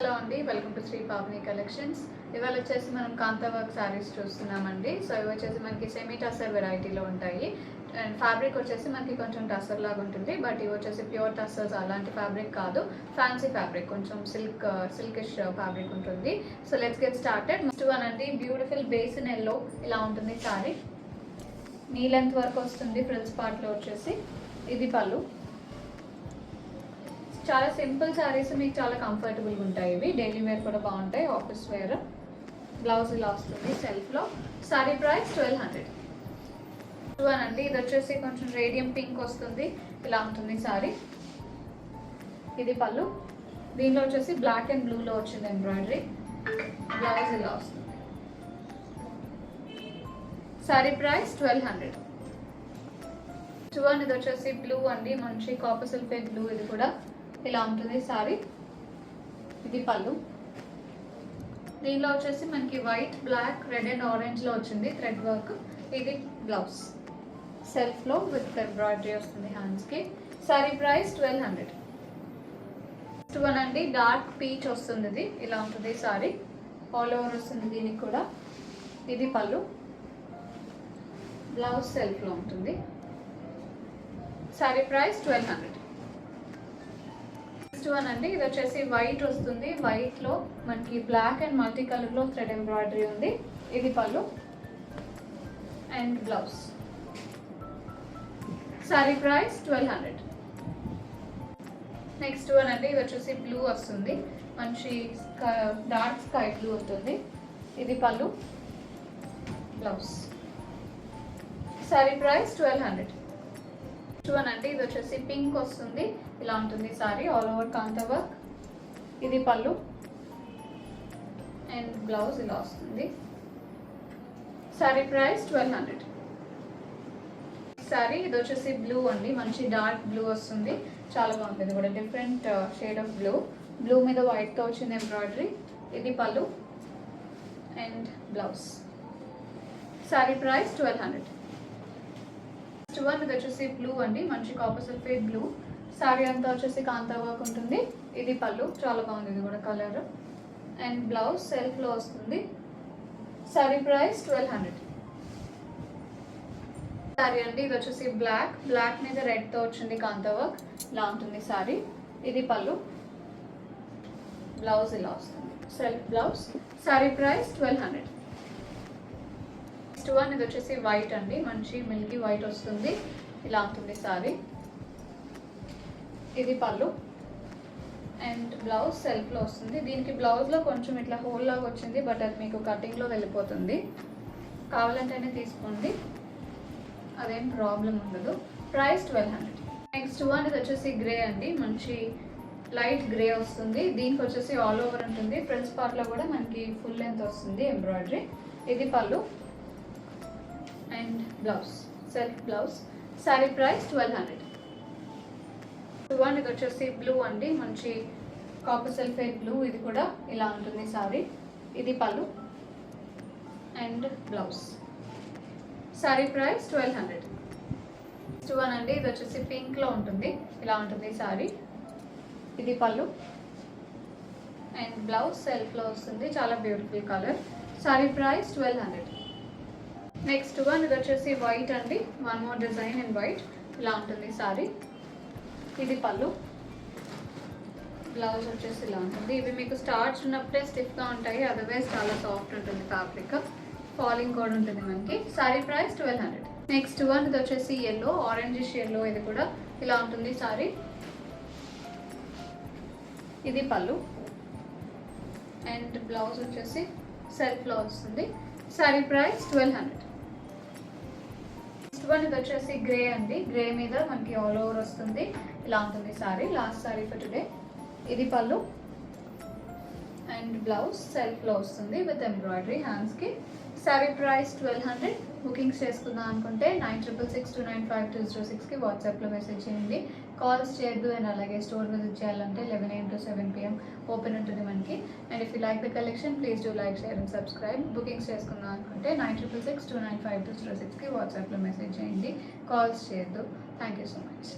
Hello అండి, welcome to Shri Pavani collections. ఇవాళ వచ్చేసి మనం కాంతా వర్క్ శారీస్ చూస్తున్నామండి. సో ఇవి వచ్చేసి మనకి సెమీ టసర్ వెరైటీలో ఉంటాయి. అండ్ ఫ్యాబ్రిక్ వచ్చేసి మనకి కొంచెం టసర్ లాగా ఉంటుంది, బట్ ఇవి వచ్చేసి ప్యూర్ టసర్స్ అలాంటి ఫ్యాబ్రిక్ కాదు, ఫ్యాన్సీ ఫ్యాబ్రిక్, కొంచెం సిల్కిష్ ఫ్యాబ్రిక్ ఉంటుంది. So let's get started. First one అండి, బ్యూటిఫుల్ బేసిన్ ఎల్లో ఇలా ఉంటుంది శారీ. నీ లెంత్ వరకు వస్తుంది. ఫ్రిల్స్ పార్ట్లో వచ్చేసి ఇది పళ్ళు. చాలా సింపుల్ శారీస్, మీకు చాలా కంఫర్టబుల్గా ఉంటాయి. ఇవి డైలీ వేర్ కూడా బాగుంటాయి, ఆఫీస్ వేర్. బ్లౌజ్ ఇలా వస్తుంది సెల్ఫ్లో. శారీ ప్రైస్ 1200. అండి, ఇది వచ్చేసి కొంచెం రేడియం పింక్ వస్తుంది, ఇలా ఉంటుంది శారీ. ఇది పళ్ళు. దీనిలో వచ్చేసి బ్లాక్ అండ్ బ్లూలో వచ్చింది ఎంబ్రాయిడరీ. బ్లౌజ్ ఇలా వస్తుంది. శారీ ప్రైస్ 1200. ఇది వచ్చేసి బ్లూ అండి, మంచి కాపర్ సల్ఫేట్ బ్లూ. ఇది కూడా ఇలా ఉంటుంది శారీ. ఇది పళ్ళు. దీనిలో వచ్చేసి మనకి వైట్, బ్లాక్, రెడ్ అండ్ ఆరెంజ్లో వచ్చింది థ్రెడ్ వర్క్. ఇది బ్లౌజ్ సెల్ఫ్లో విత్ ఎంబ్రాయిడరీ వస్తుంది హ్యాండ్స్కి. శారీ ప్రైస్ 1200. అండి, డార్క్ పీచ్ వస్తుంది. ఇది ఇలా ఉంటుంది శారీ, ఆల్ ఓవర్ వస్తుంది దీనికి కూడా. ఇది పళ్ళు. బ్లౌజ్ సెల్ఫ్లో ఉంటుంది. శారీ ప్రైస్ 1200. అండి, ఇది వచ్చేసి వైట్ వస్తుంది. వైట్లో మనకి బ్లాక్ అండ్ మల్టీ కలర్లో థ్రెడ్ ఎంబ్రాయిడరీ ఉంది. ఇది పళ్ళు and blouse. Sari price 1200. Next one అండి, ఇది వచ్చేసి బ్లూ వస్తుంది, మంచి డార్క్ స్కై బ్లూ ఉంటుంది. ఇది పళ్ళు, బ్లౌజ్. శారీ ప్రైస్ 1200. అండి, ఇది వచ్చేసి పింక్ వస్తుంది, ఇలా ఉంటుంది సారీ, ఆల్ ఓవర్ కాంతా వర్క్. ఇది పళ్ళు అండ్ బ్లౌజ్ ఇలా వస్తుంది. Sorry price 1200. సారీ ఇది వచ్చేసి బ్లూ అండి, మంచి డార్క్ బ్లూ వస్తుంది, చాలా బాగుంటుంది కూడా. Different shade of blue. Blue మీద వైట్తో వచ్చింది ఎంబ్రాయిడరీ. ఇది పళ్ళు అండ్ బ్లౌజ్. Sorry price 1200. ఇది వచ్చేసి బ్లూ అండి, మంచి కాపర్ సల్ఫేట్ బ్లూ. శారీ అంతా వచ్చేసి కాంతా వర్క్ ఉంటుంది. ఇది పళ్ళు, చాలా బాగుంది ఇది కూడా కలర్. అండ్ బ్లౌజ్ సెల్ఫ్లో వస్తుంది. శారీ ప్రైస్ 1200. శారీ అండి, ఇది వచ్చేసి బ్లాక్ మీద రెడ్తో వచ్చింది కాంతా వర్క్, ఇలా ఉంటుంది శారీ. ఇది పళ్ళు, బ్లౌజ్ ఇలా వస్తుంది, సెల్ఫ్ బ్లౌజ్. శారీ ప్రైస్ 1200. ఇది వచ్చేసి వైట్ అండి, మంచి మిల్కీ వైట్ వస్తుంది, ఇలా ఉంటుంది సారీ. ఇది పళ్ళు అండ్ బ్లౌజ్ సెల్ఫ్లో వస్తుంది. దీనికి బ్లౌజ్లో కొంచెం ఇట్లా హోల్ లాగా వచ్చింది, బట్ అది మీకు కటింగ్లో వెళ్ళిపోతుంది, కావాలంటేనే తీసుకోండి, అదేం ప్రాబ్లం ఉండదు. ప్రైస్ 1200. నెక్స్ట్ ఇది వచ్చేసి గ్రే అండి, మంచి లైట్ గ్రే వస్తుంది. దీనికి వచ్చేసి ఆల్ ఓవర్ ఉంటుంది. ఫ్రంట్ పార్ట్లో కూడా మనకి ఫుల్ లెంత్ వస్తుంది ఎంబ్రాయిడరీ. ఇది పళ్ళు and blouse self blouse. Sari price 1200. ఇది వచ్చేసి బ్లూ అండి, మంచి కాపర్ సల్ఫేట్ బ్లూ. ఇది కూడా ఇలా ఉంటుంది శారీ. ఇది పళ్ళు అండ్ బ్లౌజ్. శారీ ప్రైస్ 1200. అండి, ఇది వచ్చేసి పింక్లో ఉంటుంది, ఇలా ఉంటుంది శారీ. ఇది పళ్ళు అండ్ బ్లౌజ్ సెల్ఫ్లో వస్తుంది, చాలా beautiful colour. Sari price 1200. Next ఇది వచ్చేసి వైట్ అండి, one more design in white, ఇలా ఉంటుంది సారీ. ఇది పళ్ళు, బ్లౌజ్ వచ్చేసి ఇలా ఉంటుంది. ఇవి మీకు స్టార్చ్ ఉన్నప్పుడే స్టిఫ్గా ఉంటాయి, అదర్వైజ్ చాలా సాఫ్ట్ ఉంటుంది ఫ్యాబ్రిక్, ఫాలింగ్ కూడా ఉంటుంది మనకి. Sorry price 1200. నెక్స్ట్ ఇది వచ్చేసి ఎల్లో, ఆరెంజిష్ ఎల్లో. ఇది కూడా ఇలా ఉంటుంది సారీ. ఇది పళ్ళు అండ్ బ్లౌజ్ వచ్చేసి సెల్ఫ్లో వస్తుంది. Sorry price 1200. ఇది వచ్చేసి గ్రే అండి, గ్రే మీద మనకి ఆల్ ఓవర్ వస్తుంది, ఇలా ఉంటుంది sorry. Last sorry for today. ఇది పళ్ళు అండ్ బ్లౌజ్ సెల్ఫ్లో వస్తుంది విత్ ఎంబ్రాయిడరీ హ్యాండ్స్కి. Sorry price 1200. బుకింగ్స్ చేసుకుందాం అనుకుంటే 9666295206కి వాట్సాప్లో మెసేజ్ చేయండి. కాల్స్ చేయొద్దు. అండ్ అలాగే స్టోర్ విజిట్ చేయాలంటే 11 AM to 7 PM ఓపెన్ ఉంటుంది మనకి. And if you like the collection please do like, share and subscribe. Bookings చేసుకుందాం అనుకుంటే 9666295206కి వాట్సాప్లో మెసేజ్ చేయండి. కాల్స్ చేయొద్దు. Thank you so much.